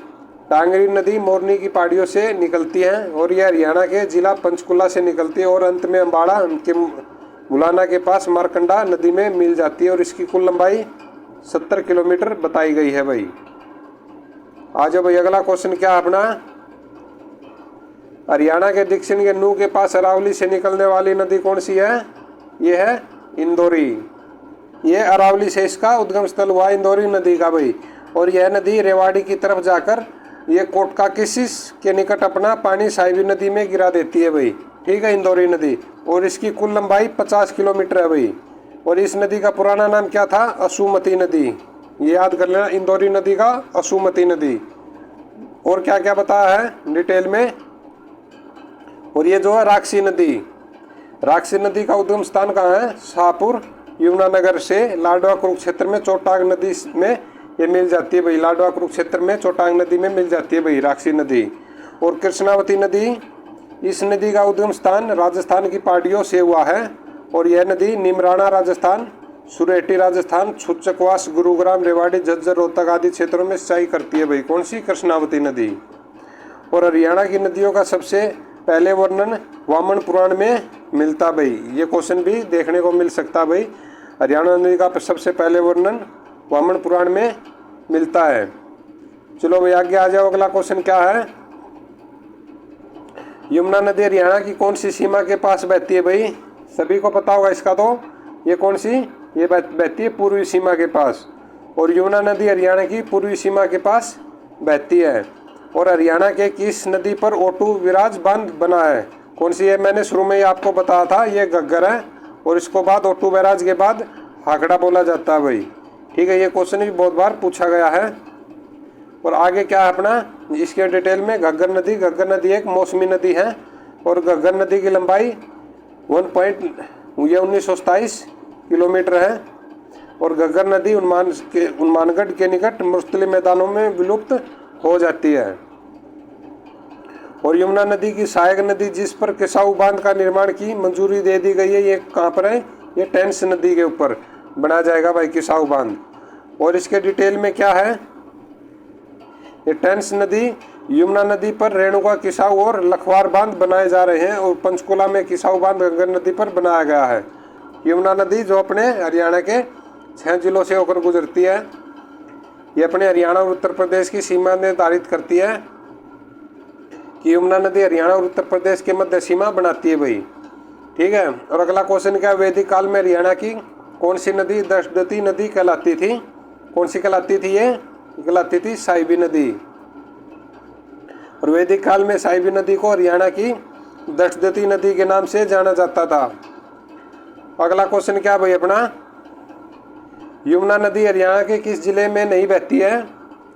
A: टांगरी नदी मोरनी की पहाड़ियों से निकलती है और यह हरियाणा के जिला पंचकुला से निकलती है और अंत में अम्बाड़ा के मुलाना के पास मारकंडा नदी में मिल जाती है और इसकी कुल लंबाई 70 किलोमीटर बताई गई है भाई। आ जाओ भाई, अगला क्वेश्चन क्या है अपना, हरियाणा के दक्षिण के नूह के पास अरावली से निकलने वाली नदी कौन सी है? ये है इंदौरी। ये अरावली से इसका उद्गम स्थल हुआ इंदौरी नदी का भाई। और यह नदी रेवाड़ी की तरफ जाकर ये कोटकाकिसिस के निकट अपना पानी साहिबी नदी में गिरा देती है भाई। ठीक है, इंदौरी नदी, और इसकी कुल लंबाई 50 किलोमीटर है भाई। और इस नदी का पुराना नाम क्या था? असुमती नदी। ये याद कर लेना, इंदौरी नदी का असुमती नदी। और क्या क्या बताया है डिटेल में। और ये जो है राक्षसी नदी, राक्षसी नदी का उद्गम स्थान कहाँ है? शाहपुर यमुनानगर से लाडवा कुरुक्षेत्र में चोटांग नदी में ये मिल जाती है भाई। लाडवा कुरुक्षेत्र में चोटांग नदी में मिल जाती है भाई राक्षसी नदी। और कृष्णावती नदी, इस नदी का उद्गम स्थान राजस्थान की पहाड़ियों से हुआ है और यह नदी निमराना राजस्थान, सुरेटी राजस्थान, छुचकवास, गुरुग्राम, रेवाड़ी, झज्जर, रोहतक आदि क्षेत्रों में सिंचाई करती है भाई। कौन सी? कृष्णावती नदी। और हरियाणा की नदियों का सबसे पहले वर्णन वामन पुराण में मिलता भाई। ये क्वेश्चन भी देखने को मिल सकता भाई। हरियाणा नदी का सबसे पहले वर्णन वामन पुराण में मिलता है। चलो भाई आगे आ जाओ। अगला क्वेश्चन क्या है, यमुना नदी हरियाणा की कौन सी सीमा के पास बहती है भाई? सभी को पता होगा इसका तो। ये कौन सी? ये बहती है पूर्वी सीमा के पास। और यमुना नदी हरियाणा की पूर्वी सीमा के पास बहती है। और हरियाणा के किस नदी पर ओटू विराज बांध बना है? कौन सी है? मैंने शुरू में ही आपको बताया था, ये घग्गर है और इसको बाद ओटू बैराज के बाद हाकड़ा बोला जाता है भाई। ठीक है, ये क्वेश्चन भी बहुत बार पूछा गया है। और आगे क्या है अपना, इसके डिटेल में घग्गर नदी। घग्गर नदी एक मौसमी नदी है और घग्गर नदी की लंबाई 1927 किलोमीटर है। और घग्गर नदी उन्मानगढ़ के निकट मुस्तलिम मैदानों में विलुप्त हो जाती है। और यमुना नदी की सहायक नदी जिस पर किसाऊ बांध का निर्माण की मंजूरी दे दी गई है, ये कहाँ पर है? ये टेंस नदी के ऊपर बना जाएगा भाई किसाऊ बांध। और इसके डिटेल में क्या है, ये टेंस नदी यमुना नदी पर रेणुका, किसाऊ और लखवार बांध बनाए जा रहे हैं और पंचकुला में किसाऊ बांध घग्गर नदी पर बनाया गया है। यमुना नदी जो अपने हरियाणा के 6 जिलों से होकर गुजरती है, ये अपने हरियाणा और उत्तर प्रदेश की सीमा निर्धारित करती है कि यमुना नदी हरियाणा और उत्तर प्रदेश के मध्य सीमा बनाती है भाई। ठीक है, और अगला क्वेश्चन क्या, वैदिक काल में हरियाणा की कौन सी नदी दशदती नदी कहलाती थी? कौन सी कहलाती थी? ये कहलाती थी साहिबी नदी। और वैदिक काल में साहिबी नदी को हरियाणा की दशदती नदी के नाम से जाना जाता था। अगला क्वेश्चन क्या भाई अपना, यमुना नदी हरियाणा के किस जिले में नहीं बहती है?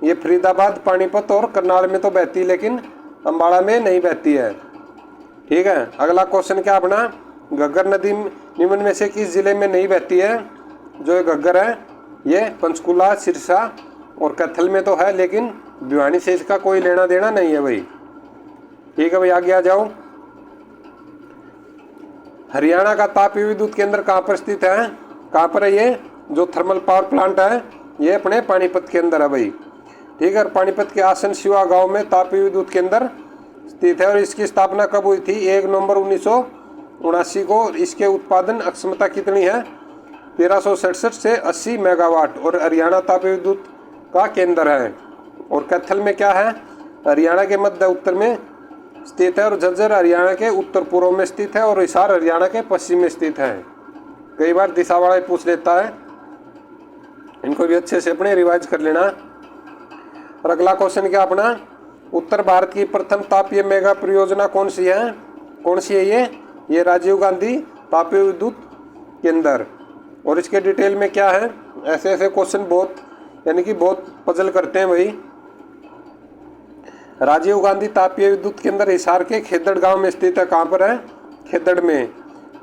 A: ये फरीदाबाद, पानीपत और करनाल में तो बहती है लेकिन अम्बाड़ा में नहीं बहती है। ठीक है, अगला क्वेश्चन क्या अपना, घग्गर नदी निम्न में से किस जिले में नहीं बहती है? जो ये घग्गर है ये पंचकुला, सिरसा और कैथल में तो है लेकिन भिवानी से इसका कोई लेना देना नहीं है भाई। ठीक है भाई, आगे आ जाओ। हरियाणा का तापीय विद्युत केंद्र कहाँ पर स्थित है? कहाँ पर है ये? जो थर्मल पावर प्लांट है ये अपने पानीपत के अंदर है भाई। ठीक है, पानीपत के आसन शिवा गांव में तापीय विद्युत केंद्र स्थित है। और इसकी स्थापना कब हुई थी? 1 नवंबर 1979 को इसके उत्पादन क्षमता कितनी है? 1367 से 80 मेगावाट और हरियाणा ताप विद्युत का केंद्र है। और कैथल में क्या है? हरियाणा के मध्य उत्तर में स्थित है और झज्जर हरियाणा के उत्तर पूर्व में स्थित है और हिसार हरियाणा के पश्चिम में स्थित है। कई बार दिशा वाला पूछ लेता है, इनको भी अच्छे से अपने रिवाइज कर लेना। और अगला क्वेश्चन क्या अपना, उत्तर भारत की प्रथम तापीय मेगा परियोजना कौन सी है? कौन सी है ये राजीव गांधी तापीय विद्युत केंद्र। और इसके डिटेल में क्या है, ऐसे ऐसे क्वेश्चन बहुत यानी कि बहुत पजल करते हैं भाई। राजीव गांधी तापीय विद्युत केंद्र हिसार के खेदड़ गांव में स्थित है। कहाँ पर है? खेदड़ में।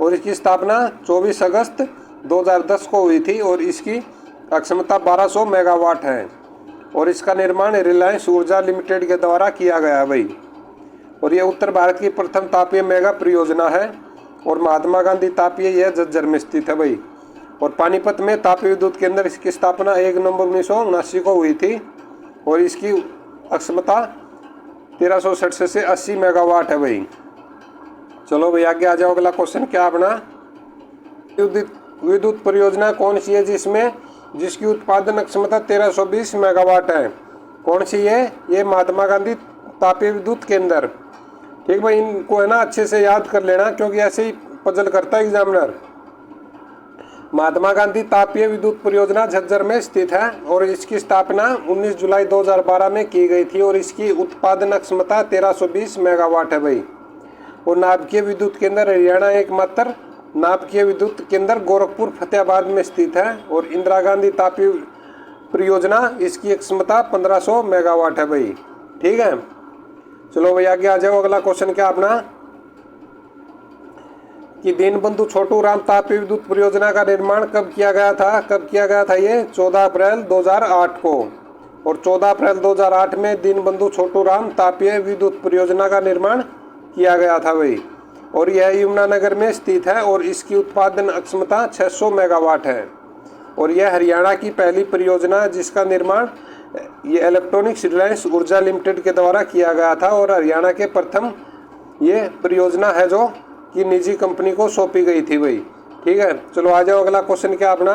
A: और इसकी स्थापना 24 अगस्त 2010 को हुई थी और इसकी क्षमता 1200 मेगावाट है और इसका निर्माण रिलायंस ऊर्जा लिमिटेड के द्वारा किया गया भाई। और यह उत्तर भारत की प्रथम तापीय मेगा परियोजना है और महात्मा गांधी तापीय यह झज्जर में स्थित है भाई। और पानीपत में तापीय विद्युत केंद्र इसकी स्थापना 1 नवंबर 1979 को हुई थी और इसकी क्षमता 1367 से 80 मेगावाट है भाई। चलो भाई आगे आ जाओ। अगला क्वेश्चन क्या अपना, विद्युत परियोजना कौन सी है जिसकी उत्पादन क्षमता 1320 मेगावाट है? कौन सी है? ये महात्मा गांधी तापीय विद्युत केंद्र। ठीक भाई, इनको है ना अच्छे से याद कर लेना क्योंकि ऐसे ही पजल करता है एग्जामिनर। महात्मा गांधी तापीय विद्युत परियोजना झज्जर में स्थित है और इसकी स्थापना 19 जुलाई 2012 में की गई थी और इसकी उत्पादन क्षमता 1320 मेगावाट है भाई। और नाभिकीय विद्युत केंद्र हरियाणा एकमात्र नाभिकीय विद्युत केंद्र गोरखपुर फतेहाबाद में स्थित है और इंदिरा गांधी तापीय परियोजना इसकी क्षमता 1500 मेगावाट है भाई। ठीक है, चलो भाई आगे आ जाओ। अगला क्वेश्चन क्या अपना, कि दीनबंधु छोटू राम तापीय विद्युत परियोजना का निर्माण कब किया गया था? कब किया गया था ये? 14 अप्रैल 2008 को। और 14 अप्रैल 2008 में दीनबंधु छोटू राम तापीय विद्युत परियोजना का निर्माण किया गया था भाई। और यह यमुनानगर में स्थित है और इसकी उत्पादन क्षमता 600 मेगावाट है और यह हरियाणा की पहली परियोजना है जिसका निर्माण ये इलेक्ट्रॉनिक्स रिलायंस ऊर्जा लिमिटेड के द्वारा किया गया था और हरियाणा के प्रथम ये परियोजना है जो कि निजी कंपनी को सौंपी गई थी भाई। ठीक है, चलो आ जाओ। अगला क्वेश्चन क्या अपना,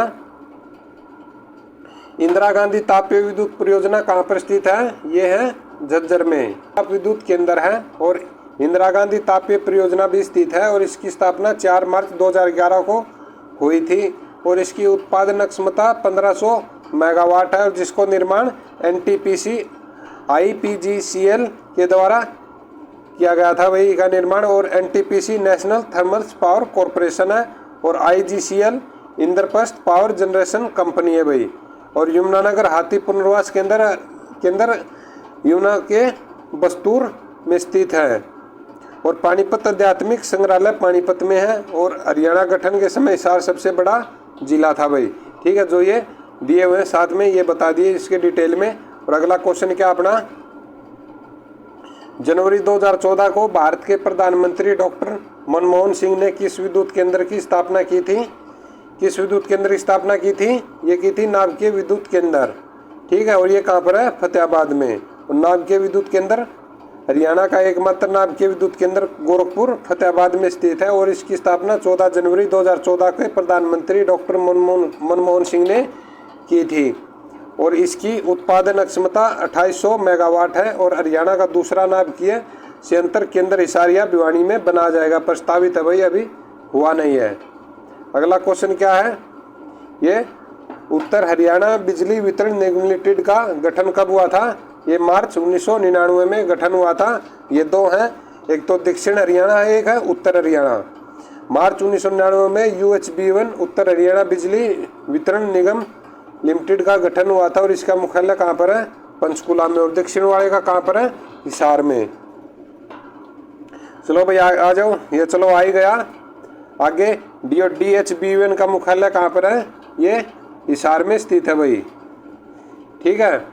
A: इंदिरा गांधी तापीय विद्युत परियोजना कहाँ पर स्थित है? ये है झज्जर में। ताप विद्युत केंद्र है और इंदिरा गांधी तापीय परियोजना भी स्थित है और इसकी स्थापना 4 मार्च 2011 को हुई थी और इसकी उत्पादन क्षमता 1500 मेगावाट है और जिसको निर्माण NTPC IPGCL के द्वारा किया गया था भाई का निर्माण। और NTPC national thermal power corporation है और IGCL Indraprastha power generation company है भाई। और यमुनानगर हाथी पुनर्वास केंद्र यमुना के बस्तूर में स्थित है और पानीपत आध्यात्मिक संग्रहालय पानीपत में है और हरियाणा गठन के समय हिसार सबसे बड़ा जिला था भाई। ठीक है, जो ये दिए हुए हैं साथ में ये बता दिए इसके डिटेल में। और अगला क्वेश्चन क्या अपना, जनवरी 2014 को भारत के प्रधानमंत्री डॉक्टर मनमोहन सिंह ने किस विद्युत केंद्र की स्थापना की थी? किस विद्युत केंद्र की स्थापना की थी? ये की थी नाभिकीय विद्युत केंद्र। ठीक है, और ये कहाँ पर है? फतेहाबाद में। और नाभिकीय विद्युत केंद्र हरियाणा का एकमात्र नाभिकीय विद्युत केंद्र गोरखपुर फतेहाबाद में स्थित है और इसकी स्थापना 14 जनवरी 2014 के प्रधानमंत्री डॉक्टर मनमोहन सिंह ने की थी और इसकी उत्पादन क्षमता 2800 मेगावाट है और हरियाणा का दूसरा नाभिकीय संयंत्र केंद्र हिसारिया भिवानी में बना जाएगा। प्रस्तावित है भाई, अभी हुआ नहीं है। अगला क्वेश्चन क्या है, ये उत्तर हरियाणा बिजली वितरण निगम लिमिटेड का गठन कब हुआ था? ये मार्च 1999 में गठन हुआ था। ये दो हैं, एक तो दक्षिण हरियाणा है, एक है उत्तर हरियाणा। मार्च 1999 में UHB1 उत्तर हरियाणा बिजली वितरण निगम लिमिटेड का गठन हुआ था और इसका मुख्यालय कहाँ पर है? पंचकुला में। और दक्षिण वाले का कहाँ पर है? हिसार में। चलो भाई आ जाओ, ये चलो आ ही गया। आगे DHB1 का मुख्यालय कहाँ पर है? ये हिसार में स्थित है भाई। ठीक है,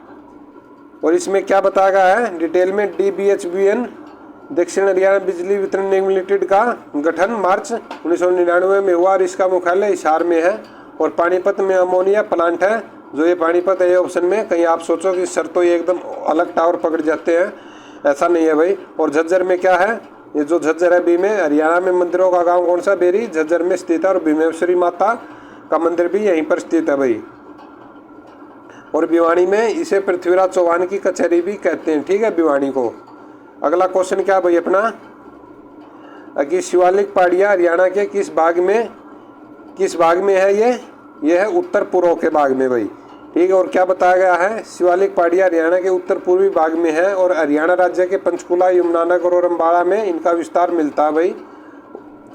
A: और इसमें क्या बताया गया है डिटेल में, DBHBN दक्षिण हरियाणा बिजली वितरण निगम लिमिटेड का गठन मार्च 1999 में हुआ और इसका मुख्यालय हिसार में है। और पानीपत में अमोनिया प्लांट है, जो ये पानीपत है ये ऑप्शन में। कहीं आप सोचो कि सर तो ये एकदम अलग टावर पकड़ जाते हैं, ऐसा नहीं है भाई। और झज्जर में क्या है? ये जो झज्जर है बी में, हरियाणा में मंदिरों का गांव कौन सा? बेरी, झज्जर में स्थित है। और भीमेश्वरी माता का मंदिर भी यहीं पर स्थित है भाई। और भिवानी में इसे पृथ्वीराज चौहान की कचहरी भी कहते हैं, ठीक है, भिवानी को। अगला क्वेश्चन क्या भाई अपना कि शिवालिक पहाड़ियाँ हरियाणा के किस भाग में है? ये है उत्तर पूर्व के भाग में भाई, ठीक है। और क्या बताया गया है? शिवालिक पहाड़ियाँ हरियाणा के उत्तर पूर्वी भाग में है और हरियाणा राज्य के पंचकुला, यमुनानगर और अम्बाला में इनका विस्तार मिलता है भाई।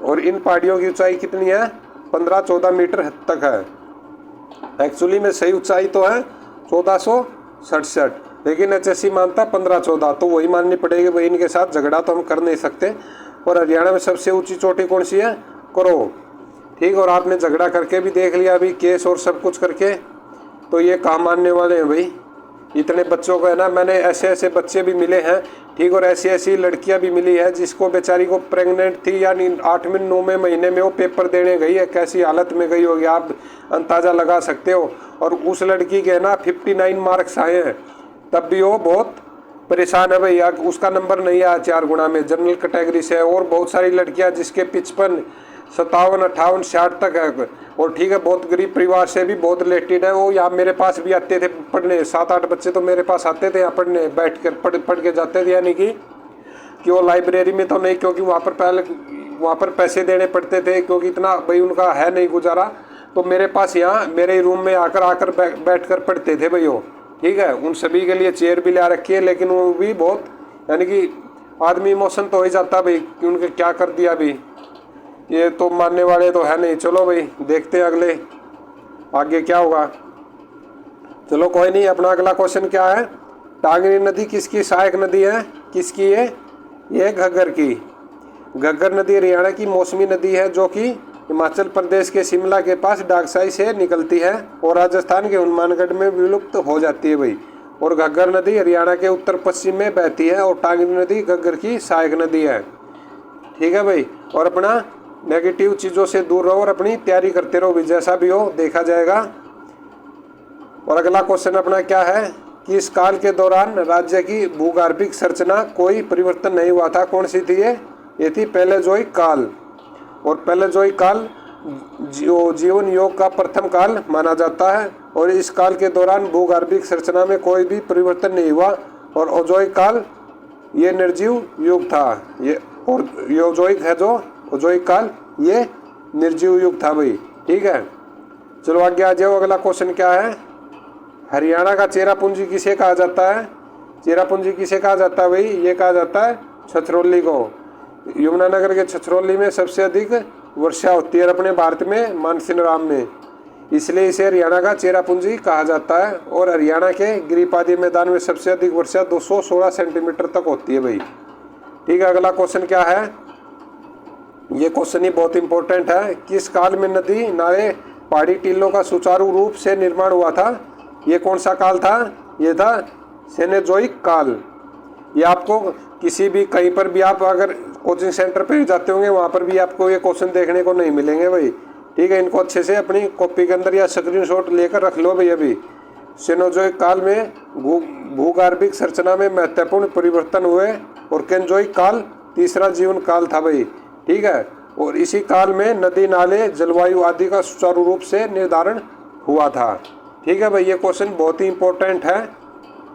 A: और इन पहाड़ियों की ऊंचाई कितनी है? 15-14 मीटर तक है। एक्चुअली में सही ऊंचाई तो है 1467, लेकिन HSC मानता है 15-14, तो वही माननी पड़ेगी भाई। इनके साथ झगड़ा तो हम कर नहीं सकते। और हरियाणा में सबसे ऊंची चोटी कौन सी है? करो, ठीक। और आपने झगड़ा करके भी देख लिया अभी, केस और सब कुछ करके, तो ये कहाँ मानने वाले हैं भाई। इतने बच्चों को है ना, मैंने ऐसे बच्चे भी मिले हैं, ठीक। और ऐसी लड़कियां भी मिली है जिसको बेचारी को प्रेग्नेंट थी, यानी 8वें 9वें महीने में वो पेपर देने गई है, कैसी हालत में गई होगी आप अंदाजा लगा सकते हो। और उस लड़की के ना 59 मार्क्स आए हैं, तब भी वो बहुत परेशान है भाई। उसका नंबर नहीं आया 4 गुना में, जनरल कैटेगरी से। और बहुत सारी लड़कियां जिसके 55, 57, 58, 60 तक है, और ठीक है, बहुत गरीब परिवार से भी बहुत रिलेटेड है। वो यहाँ मेरे पास भी आते थे पढ़ने, 7-8 बच्चे तो मेरे पास आते थे यहाँ पढ़ने, बैठ कर पढ़ के जाते थे। यानी कि वो लाइब्रेरी में तो नहीं, क्योंकि वहाँ पर पैसे देने पड़ते थे, क्योंकि इतना भाई उनका है नहीं गुजारा। तो मेरे पास यहाँ मेरे रूम में आकर बैठ कर पढ़ते थे भाई वो, ठीक है। उन सभी के लिए चेयर भी ला रखी है, लेकिन वो भी बहुत, यानी कि आदमी इमोशन तो हो ही जाता भाई कि उनके क्या कर दिया अभी, ये तो मानने वाले तो है नहीं। चलो भाई देखते हैं अगले आगे क्या होगा। चलो कोई नहीं, अपना अगला क्वेश्चन क्या है? टांगरी नदी किसकी सहायक नदी है? किसकी ये घग्गर की। घग्गर नदी हरियाणा की मौसमी नदी है, जो कि हिमाचल प्रदेश के शिमला के पास डागसाई से निकलती है और राजस्थान के हनुमानगढ़ में विलुप्त हो जाती है भाई। और घग्गर नदी हरियाणा के उत्तर पश्चिम में बहती है और टांगरी नदी घग्गर की सहायक नदी है, ठीक है भाई। और अपना नेगेटिव चीज़ों से दूर रहो और अपनी तैयारी करते रहो, जैसा भी हो देखा जाएगा। और अगला क्वेश्चन अपना क्या है कि इस काल के दौरान राज्य की भूगर्भिक संरचना कोई परिवर्तन नहीं हुआ था। कौन सी थी ये थी पैलेजोइक काल। और पैलेजोइक काल जीवन योग का प्रथम काल माना जाता है और इस काल के दौरान भूगर्भिक संरचना में कोई भी परिवर्तन नहीं हुआ। और ओजोइक काल ये निर्जीव युग था, ये और योजोइक है जो ओजोइक काल ये निर्जीव युग था भाई, ठीक है। चलो आगे आ जाओ। अगला क्वेश्चन क्या है? हरियाणा का चेरापूंजी किसे कहा जाता है? चेरापूंजी किसे कहा जाता है भाई? ये कहा जाता है छछरौली को। यमुनानगर के छछरौली में सबसे अधिक वर्षा होती है अपने भारत में, मानसिनराम में, इसलिए इसे हरियाणा का चेरापूंजी कहा जाता है। और हरियाणा के गिरिपादी मैदान में सबसे अधिक वर्षा 216 सेंटीमीटर तक होती है भाई, ठीक है। अगला क्वेश्चन क्या है? ये क्वेश्चन ही बहुत इंपॉर्टेंट है। किस काल में नदी नाले पहाड़ी टीलों का सुचारू रूप से निर्माण हुआ था? ये कौन सा काल था? ये था सेनेजोइक काल। ये आपको किसी भी कहीं पर भी आप अगर कोचिंग सेंटर पे जाते होंगे, वहाँ पर भी आपको ये क्वेश्चन देखने को नहीं मिलेंगे भाई, ठीक है। इनको अच्छे से अपनी कॉपी के अंदर या स्क्रीनशॉट लेकर रख लो भाई। अभी सेनोजोइक काल में भूगर्भिक संरचना में महत्वपूर्ण परिवर्तन हुए और केनजोइक काल तीसरा जीवन काल था भाई, ठीक है। और इसी काल में नदी नाले जलवायु आदि का सुचारू रूप से निर्धारण हुआ था, ठीक है भाई। ये क्वेश्चन बहुत ही इंपॉर्टेंट है।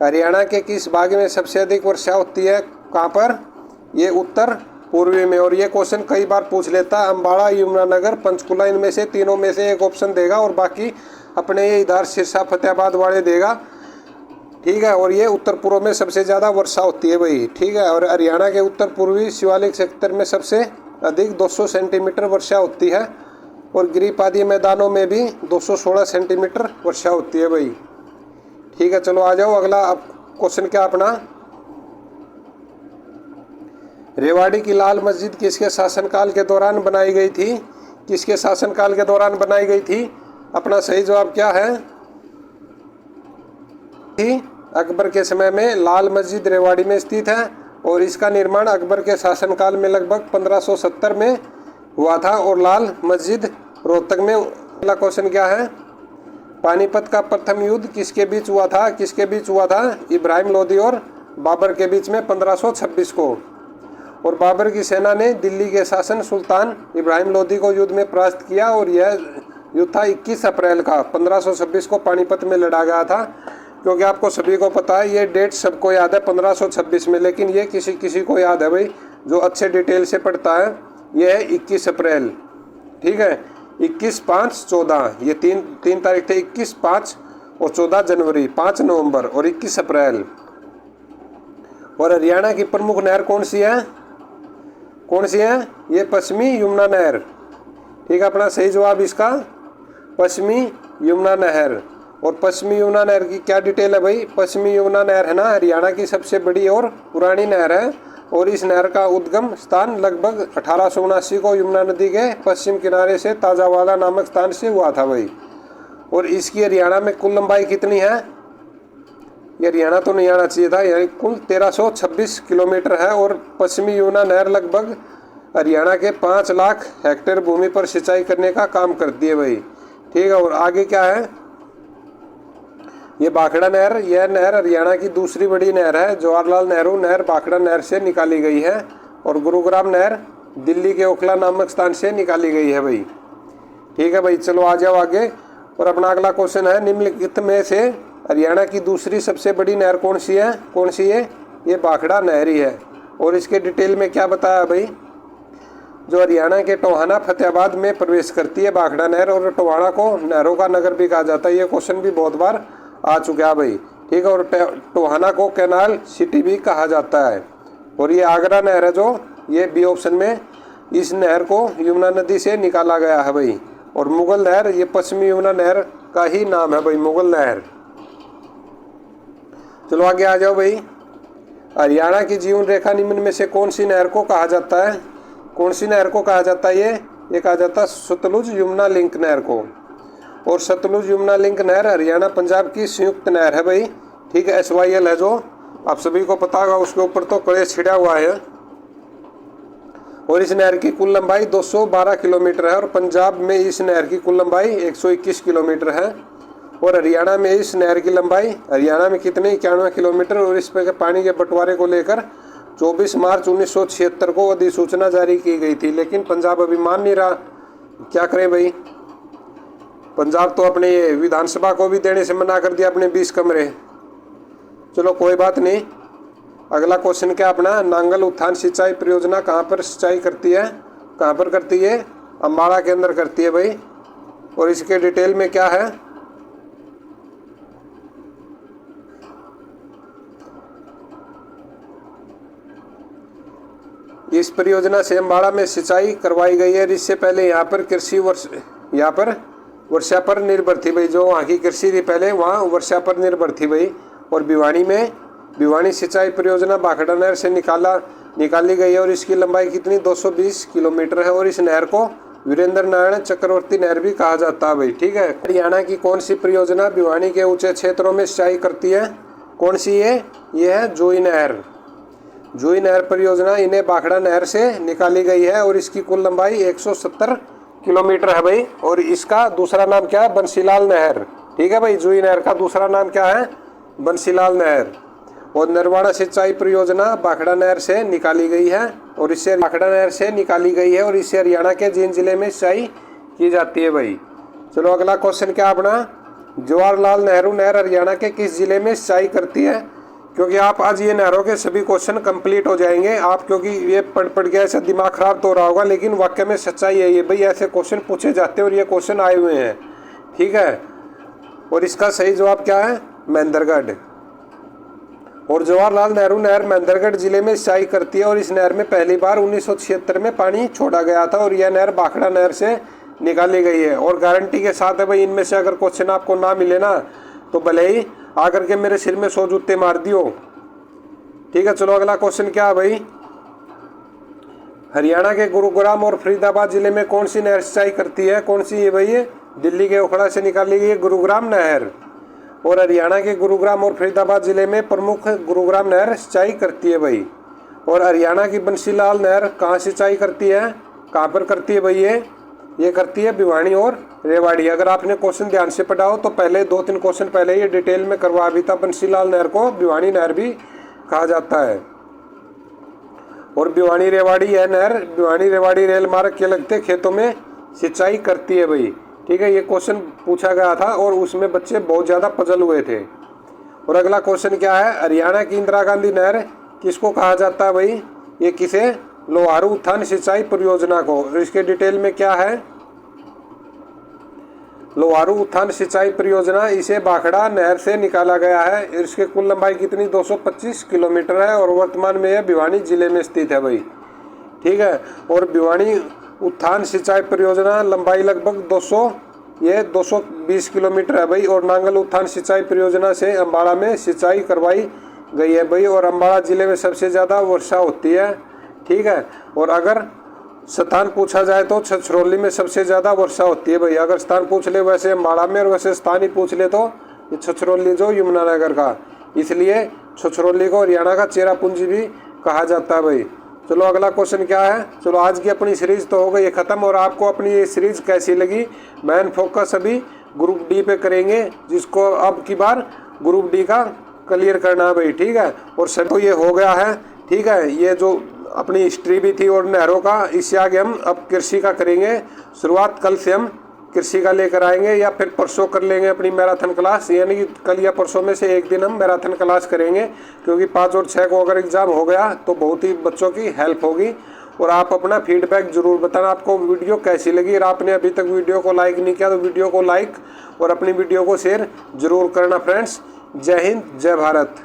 A: हरियाणा के किस भाग में सबसे अधिक वर्षा होती है? कहाँ पर? ये उत्तर पूर्वी में। और ये क्वेश्चन कई बार पूछ लेता है। अम्बाड़ा, यमुनानगर, पंचकुला, इनमें से तीनों में से एक ऑप्शन देगा और बाकी अपने ये इधर सिरसा फतेहाबाद वाले देगा, ठीक है। और ये उत्तर पूर्व में सबसे ज़्यादा वर्षा होती है भाई, ठीक है। और हरियाणा के उत्तर पूर्वी शिवालिक क्षेत्र में सबसे अधिक 200 सेंटीमीटर वर्षा होती है और गिरिपादी मैदानों में भी 216 सेंटीमीटर वर्षा होती है भाई, ठीक है। चलो आ जाओ अगला क्वेश्चन क्या अपना? रेवाड़ी की लाल मस्जिद किसके शासनकाल के दौरान बनाई गई थी? किसके शासनकाल के दौरान बनाई गई थी? अपना सही जवाब क्या है? अकबर के समय में लाल मस्जिद रेवाड़ी में स्थित है और इसका निर्माण अकबर के शासनकाल में लगभग 1570 में हुआ था। और लाल मस्जिद रोहतक में। अगला क्वेश्चन क्या है? पानीपत का प्रथम युद्ध किसके बीच हुआ था? किसके बीच हुआ था? इब्राहिम लोदी और बाबर के बीच में 1526 को। और बाबर की सेना ने दिल्ली के शासन सुल्तान इब्राहिम लोदी को युद्ध में परास्त किया और यह युद्ध था 21 अप्रैल का 1526 को पानीपत में लड़ा गया था। क्योंकि आपको सभी को पता है ये डेट सबको याद है 1526 में, लेकिन ये किसी किसी को याद है भाई, जो अच्छे डिटेल से पढ़ता है। ये है 21 अप्रैल, ठीक है, 21, 5, 14, ये तीन तारीख थे, 21, 5 और 14 जनवरी, 5 नवंबर और 21 अप्रैल। और हरियाणा की प्रमुख नहर कौन सी है? कौन सी है? ये पश्चिमी यमुना नहर, ठीक है। अपना सही जवाब इसका पश्चिमी यमुना नहर। और पश्चिमी यमुना नहर की क्या डिटेल है भाई? पश्चिमी यमुना नहर है ना, हरियाणा की सबसे बड़ी और पुरानी नहर है और इस नहर का उद्गम स्थान लगभग 1879 को यमुना नदी के पश्चिम किनारे से ताजावाला नामक स्थान से हुआ था भाई। और इसकी हरियाणा में कुल लंबाई कितनी है? ये हरियाणा तो नहीं आना चाहिए था, यानी कुल 1326 किलोमीटर है। और पश्चिमी यमुना नहर लगभग हरियाणा के 5 लाख हेक्टेयर भूमि पर सिंचाई करने का काम करती है भाई, ठीक है। और आगे क्या है? ये भाखड़ा नहर, यह नहर हरियाणा की दूसरी बड़ी नहर है। जवाहरलाल नेहरू नहर भाखड़ा नहर से निकाली गई है। और गुरुग्राम नहर दिल्ली के ओखला नामक स्थान से निकाली गई है भाई, ठीक है भाई। चलो आ जाओ आगे। और अपना अगला क्वेश्चन है, निम्नलिखित में से हरियाणा की दूसरी सबसे बड़ी नहर कौन सी है? कौन सी है? ये भाखड़ा नहर ही है। और इसके डिटेल में क्या बताया भाई? जो हरियाणा के टोहाना फतेहाबाद में प्रवेश करती है भाखड़ा नहर, और टोहाना को नहरों का नगर भी कहा जाता है। ये क्वेश्चन भी बहुत बार आ चुका है भाई, ठीक है। और टोहाना को कैनाल सिटी भी कहा जाता है। और ये आगरा नहर है जो, ये बी ऑप्शन में, इस नहर को यमुना नदी से निकाला गया है भाई। और मुगल नहर, ये पश्चिमी यमुना नहर का ही नाम है भाई, मुगल नहर। चलो आगे आ जाओ भाई। हरियाणा की जीवन रेखा निम्न में से कौन सी नहर को कहा जाता है? कौन सी नहर को कहा जाता है? ये कहा जाता है सतलुज यमुना लिंक नहर को। और सतलुज यमुना लिंक नहर हरियाणा पंजाब की संयुक्त नहर है भाई, ठीक है। SYL है जो आप सभी को पता होगा, उसके ऊपर तो कड़े छिड़ा हुआ है। और इस नहर की कुल लंबाई 212 किलोमीटर है। और पंजाब में इस नहर की कुल लंबाई 121 किलोमीटर है। और हरियाणा में इस नहर की लंबाई, हरियाणा में कितने, 91 किलोमीटर। और इस पर पानी के बंटवारे को लेकर 24 मार्च 1976 को अधिसूचना जारी की गई थी, लेकिन पंजाब अभी मान नहीं रहा। क्या करें भाई? पंजाब तो अपने विधानसभा को भी देने से मना कर दिया अपने 20 कमरे। चलो कोई बात नहीं। अगला क्वेश्चन क्या अपना, नांगल उत्थान सिंचाई परियोजना कहाँ पर सिंचाई करती है? कहाँ पर करती है? अम्बाड़ा के अंदर करती है भाई। और इसके डिटेल में क्या है? इस परियोजना से अम्बाड़ा में सिंचाई करवाई गई है। इससे पहले यहाँ पर वर्षा पर निर्भर थी भाई। जो वहाँ की कृषि थी पहले, वहाँ वर्षा पर निर्भर थी भाई। और भिवानी सिंचाई परियोजना भाखड़ा नहर से निकाली गई है। और इसकी लंबाई कितनी, 220 किलोमीटर है। और इस नहर को वीरेंद्र नारायण चक्रवर्ती नहर भी कहा जाता है भाई, ठीक है। हरियाणा की कौन सी परियोजना भिवानी के ऊंचे क्षेत्रों में सिंचाई करती है? कौन सी है? ये है जोई नहर। जोई नहर परियोजना इन्हें भाखड़ा नहर से निकाली गई है। और इसकी कुल लंबाई 170 किलोमीटर है भाई। और इसका दूसरा नाम क्या है? बंसीलाल नहर, ठीक है भाई। जोई नहर का दूसरा नाम क्या है? बंसीलाल नहर। और नरवाड़ा सिंचाई परियोजना भाखड़ा नहर से निकाली गई है। और इससे भाखड़ा नहर से निकाली गई है। और इससे हरियाणा के जींद जिले में सिंचाई की जाती है भाई। चलो अगला क्वेश्चन क्या अपना, जवाहरलाल नेहरू नहर हरियाणा के किस जिले में सिंचाई करती है? क्योंकि आप आज ये नहरों के सभी क्वेश्चन कंप्लीट हो जाएंगे आप, क्योंकि ये पढ़ के ऐसा दिमाग खराब तो हो रहा होगा, लेकिन वाक्य में सच्चाई है ये भाई। ऐसे क्वेश्चन पूछे जाते हैं और ये क्वेश्चन आए हुए हैं, ठीक है। और इसका सही जवाब क्या है? महेंद्रगढ़। और जवाहरलाल नेहरू नहर महेंद्रगढ़ जिले में सिंचाई करती है। और इस नहर में पहली बार 1976 में पानी छोड़ा गया था। और यह नहर भाखड़ा नहर से निकाली गई है। और गारंटी के साथ है भाई, इनमें से अगर क्वेश्चन आपको ना मिले ना तो भले ही आकर के मेरे सिर में 100 जूते मार दियो, ठीक है। चलो अगला क्वेश्चन क्या है भाई, हरियाणा के गुरुग्राम और फरीदाबाद जिले में कौन सी नहर सिंचाई करती है? कौन सी है भाई? ये दिल्ली के ओखला से निकाली गई है गुरुग्राम नहर। और हरियाणा के गुरुग्राम और फरीदाबाद जिले में प्रमुख गुरुग्राम नहर सिंचाई करती है भाई। और हरियाणा की बंसीलाल नहर कहाँ सिंचाई करती है? कहाँ पर करती है भाई? ये करती है भिवानी और रेवाड़ी। अगर आपने क्वेश्चन ध्यान से पढ़ा हो तो पहले 2-3 क्वेश्चन पहले ये डिटेल में करवा भी था। बंसीलाल नहर को भिवानी नहर भी कहा जाता है। और भिवानी रेवाड़ी है नहर, भिवानी रेवाड़ी रेल मार्ग के लगते खेतों में सिंचाई करती है भाई। ठीक है, ये क्वेश्चन पूछा गया था और उसमें बच्चे बहुत ज़्यादा पजल हुए थे। और अगला क्वेश्चन क्या है, हरियाणा की इंदिरा गांधी नहर किसको कहा जाता है भाई? ये किसे? लोहारू उत्थान सिंचाई परियोजना को। इसके डिटेल में क्या है, लोहारू उत्थान सिंचाई परियोजना, इसे भाखड़ा नहर से निकाला गया है। इसकी कुल लंबाई कितनी? 225 किलोमीटर है और वर्तमान में यह भिवानी जिले में स्थित है भाई। ठीक है, और भिवानी उत्थान सिंचाई परियोजना लंबाई लगभग 220 किलोमीटर है भाई। और नांगल उत्थान सिंचाई परियोजना से अम्बाड़ा में सिंचाई करवाई गई है भाई। और अम्बाड़ा जिले में सबसे ज़्यादा वर्षा होती है। ठीक है, और अगर स्थान पूछा जाए तो छछरौली में सबसे ज़्यादा वर्षा होती है भाई। अगर स्थान पूछ ले वैसे अम्बाड़ा में, और वैसे स्थान ही पूछ ले तो ये छछरौली जो यमुनानगर का, इसलिए छछरौली को हरियाणा का चेरापूंजी भी कहा जाता है भाई। चलो अगला क्वेश्चन क्या है। चलो आज की अपनी सीरीज तो हो गई है ख़त्म, और आपको अपनी ये सीरीज कैसी लगी? मेन फोकस अभी ग्रुप डी पे करेंगे, जिसको अब की बार ग्रुप डी का क्लियर करना है भाई। ठीक है, और सब तो ये हो गया है। ठीक है, ये जो अपनी हिस्ट्री भी थी और नहरों का, इससे आगे हम अब कृषि का करेंगे शुरुआत। कल से हम कृषि का लेकर आएंगे, या फिर परसों कर लेंगे अपनी मैराथन क्लास, यानी कि कल या परसों में से एक दिन हम मैराथन क्लास करेंगे, क्योंकि 5 और 6 को अगर एग्ज़ाम हो गया तो बहुत ही बच्चों की हेल्प होगी। और आप अपना फीडबैक जरूर बताना आपको वीडियो कैसी लगी। और आपने अभी तक वीडियो को लाइक नहीं किया तो वीडियो को लाइक और अपनी वीडियो को शेयर जरूर करना फ्रेंड्स। जय हिंद, जय भारत।